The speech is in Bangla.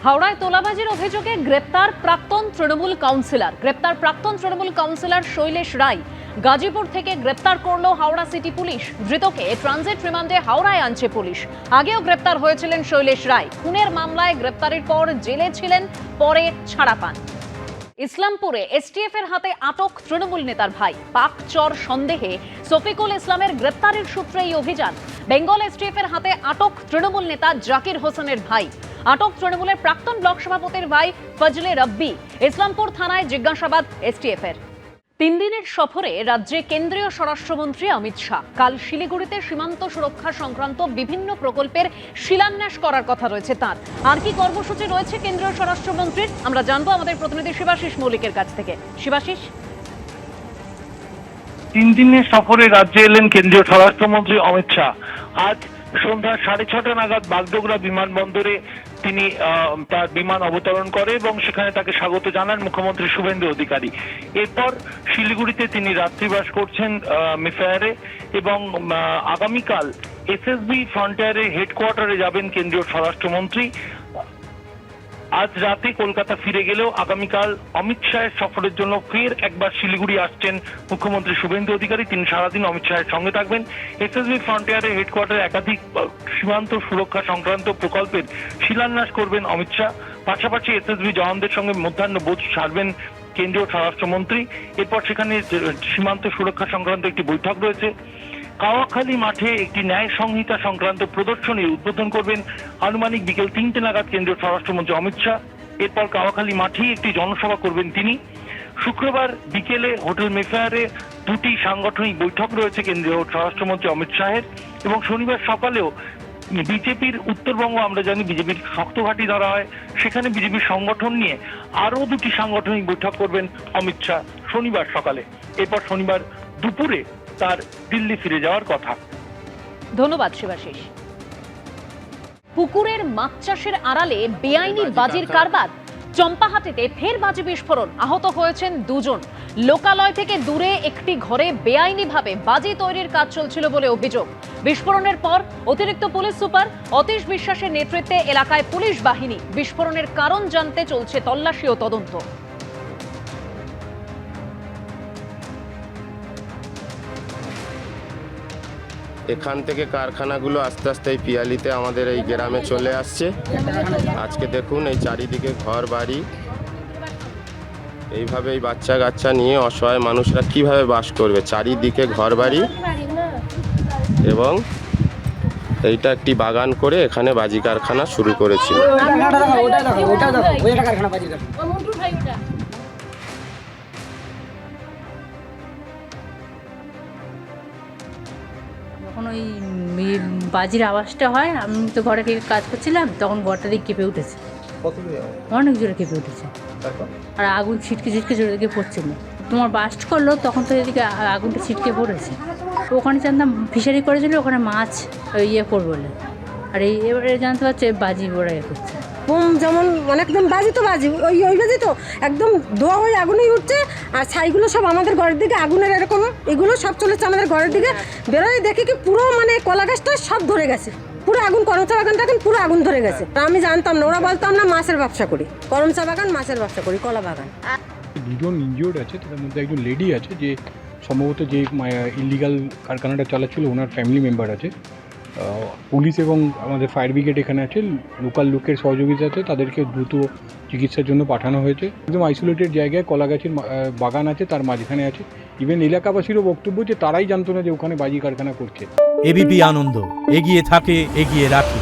হাওড়ায় তোলাবাজির অভিযোগে গ্রেপ্তার প্রাক্তন তৃণমূল কাউন্সিলর শৈলেশ রায়। গাজীপুর থেকে গ্রেপ্তার করল হাওড়া সিটি পুলিশ। ধৃতকে ট্রানজিট রিমান্ডে হাওড়ায় আনছে পুলিশ। আগেও গ্রেপ্তার হয়েছিলেন শৈলেশ রায়। খুনের মামলায় গ্রেপ্তারের পর জেলে ছিলেন, পরে ছাড়া পান। ইসলামপুরে এসটিএফ এর হাতে আটক তৃণমূল নেতার ভাই। পাক চর সন্দেহে শফিকুল ইসলামের গ্রেপ্তারের সূত্রে এই অভিযান। বেঙ্গল এসটিএফ এর হাতে আটক তৃণমূল নেতা জাকির হোসেনের ভাই। আটক তৃণমূলের প্রাক্তন ব্লক সভাপতির ভাই ফজলে রব্বি। ইসলামপুর থানায় জিজ্ঞাসাবাদ এসটিএফ এর। 3 দিনের সফরে রাজ্যে কেন্দ্রীয় স্বরাষ্ট্রমন্ত্রী অমিত শাহ। কাল শিলিগুড়িতে সীমান্ত সুরক্ষা সংক্রান্ত বিভিন্ন প্রকল্পের শিলান্যাস করার কথা রয়েছে তাঁর। আর কি কর্মসূচি রয়েছে কেন্দ্রীয় স্বরাষ্ট্রমন্ত্রীর, আমরা জানবো আমাদের প্রতিনিধি শিবাশিস মৌলিকের কাছ থেকে। শিবাশিস, 3 দিনের সফরে রাজ্যে এলেন কেন্দ্রীয় স্বরাষ্ট্রমন্ত্রী অমিত শাহ। আজ সন্ধ্যা 6:30 নাগাদ বাগডোগরা বিমানবন্দরে তিনি তার বিমান অবতরণ করে এবং সেখানে তাকে স্বাগত জানান মুখ্যমন্ত্রী শুভেন্দু অধিকারী। এরপর শিলিগুড়িতে তিনি রাত্রিবাস করছেন মেফেয়ারে এবং আগামীকাল এসএসবি ফ্রন্টিয়ারের হেডকোয়ার্টারে যাবেন কেন্দ্রীয় স্বরাষ্ট্রমন্ত্রী। আজ রাতে কলকাতা ফিরে গেলেও আগামীকাল অমিত শাহের সফরের জন্য ফের একবার শিলিগুড়ি আসছেন মুখ্যমন্ত্রী শুভেন্দু অধিকারী। তিনি সারাদিন অমিত শাহের সঙ্গে থাকবেন। এসএসবি ফ্রন্টিয়ারের হেডকোয়ার্টারে একাধিক সীমান্ত সুরক্ষা সংক্রান্ত প্রকল্পের শিলান্যাস করবেন অমিত শাহ। পাশাপাশি এসএসবি জওয়ানদের সঙ্গে মধ্যাহ্নভোজ সারবেন কেন্দ্রীয় স্বরাষ্ট্রমন্ত্রী। এরপর সেখানে সীমান্ত সুরক্ষা সংক্রান্ত একটি বৈঠক রয়েছে। কাওয়াখালী মাঠে একটি ন্যায় সংহিতা সংক্রান্ত প্রদর্শনীর উদ্বোধন করবেন আনুমানিক বিকেল 3টে নাগাদ কেন্দ্রীয় স্বরাষ্ট্রমন্ত্রী অমিত শাহ। এরপর কাওয়াখালী মাঠেই একটি জনসভা করবেন তিনি। শুক্রবার বিকেলে হোটেল মেফেয়ারে 2টি সাংগঠনিক বৈঠক রয়েছে কেন্দ্রীয় স্বরাষ্ট্রমন্ত্রী অমিত শাহের। এবং শনিবার সকালেও বিজেপির উত্তরবঙ্গ, আমরা জানি বিজেপির শক্ত ঘাঁটি ধরা হয়, সেখানে বিজেপির সংগঠন নিয়ে আরও 2টি সাংগঠনিক বৈঠক করবেন অমিত শাহ শনিবার সকালে। এরপর শনিবার দুপুরে তার দিল্লি ফিরে যাওয়ার কথা। ধন্যবাদ শিবাশিস। পুকুরের মাছ চাষের আড়ালে বেআইনি বাজির কারবার। চম্পাহাটিতে ফের বাজি বিস্ফোরণ, আহত হয়েছেন 2 জন। লোকালয় থেকে দূরে একটি ঘরে বেআইনিভাবে বাজি তৈরির কাজ চলছিল বলে অভিযোগ। বিস্ফোরণের পর অতিরিক্ত পুলিশ সুপার অতীশ বিশ্বাসের নেতৃত্বে এলাকায় পুলিশ বাহিনী। বিস্ফোরণের কারণ জানতে চলছে তল্লাশি ও তদন্ত। এখান থেকে কারখানাগুলো আস্তে আস্তে এই পিয়ালিতে আমাদের এই গ্রামে চলে আসছে। আজকে দেখুন এই চারিদিকে ঘর বাড়ি, এইভাবে এই বাচ্চা কাচ্চা নিয়ে অসহায় মানুষরা কিভাবে বাস করবে। চারিদিকে ঘর বাড়ি এবং এইটা একটি বাগান করে এখানে বাজি কারখানা শুরু করেছিল। যখন ওই বাজির আওয়াজটা হয়, আমি তো ঘরে থেকে কাজ করছিলাম, তখন ঘরটা দিকে কেঁপে উঠেছে, অনেক জোরে কেঁপে উঠেছে। আর আগুন ছিটকে জোরে দিকে পড়ছিল। তোমার বাস্ট করলো, তখন তো এদিকে আগুনটা ছিটকে পড়েছে। ওখানে জানতাম ফিশারি করেছিল, ওখানে মাছ ইয়ে করবো বলে। আর এবারে জানতে পারছে বাজি ওরা ইয়ে করছে। বোম যেমন অনেকদিন বাজি তো বাজি ওই বাজি তো একদম ধোয়া হয়ে আগুনেই উঠছে। আর ছাইগুলো সব আমাদের ঘরের দিকে আগুনের এরকম এগুলো সব চলেছে আমাদের ঘরের দিকে। বেরোয় দেখি কি পুরো মানে কলা গাছটা সব ধরে গেছে, পুরো আগুন। করমচা বাগানটা এখন পুরো আগুন ধরে গেছে। আমি জানতাম না, ওরা বলতো আমরা মাছের ব্যবসা করি, করমচা বাগান মাছের ব্যবসা করি, কলা বাগান। 2 জন ইনজিওর্ড আছে, তাদের মধ্যে একজন লেডি আছে যে সম্ভবত যে ইলিগাল কারখানাটা চালাচ্ছিল ওনার ফ্যামিলি মেম্বার আছে। পুলিশ এবং আমাদের ফায়ার ব্রিগেড এখানে আছে, লোকাল লোকের সহযোগিতাতে তাদেরকে দ্রুত চিকিৎসার জন্য পাঠানো হয়েছে। একদম আইসোলেটেড জায়গায় কলা গাছের বাগান আছে, তার মাঝখানে আছে। ইভেন এলাকাবাসীরও বক্তব্য যে তারাই জানতো না যে ওখানে বাজি কারখানা করছে। এবিপি আনন্দ, এগিয়ে থাকে, এগিয়ে রাখে।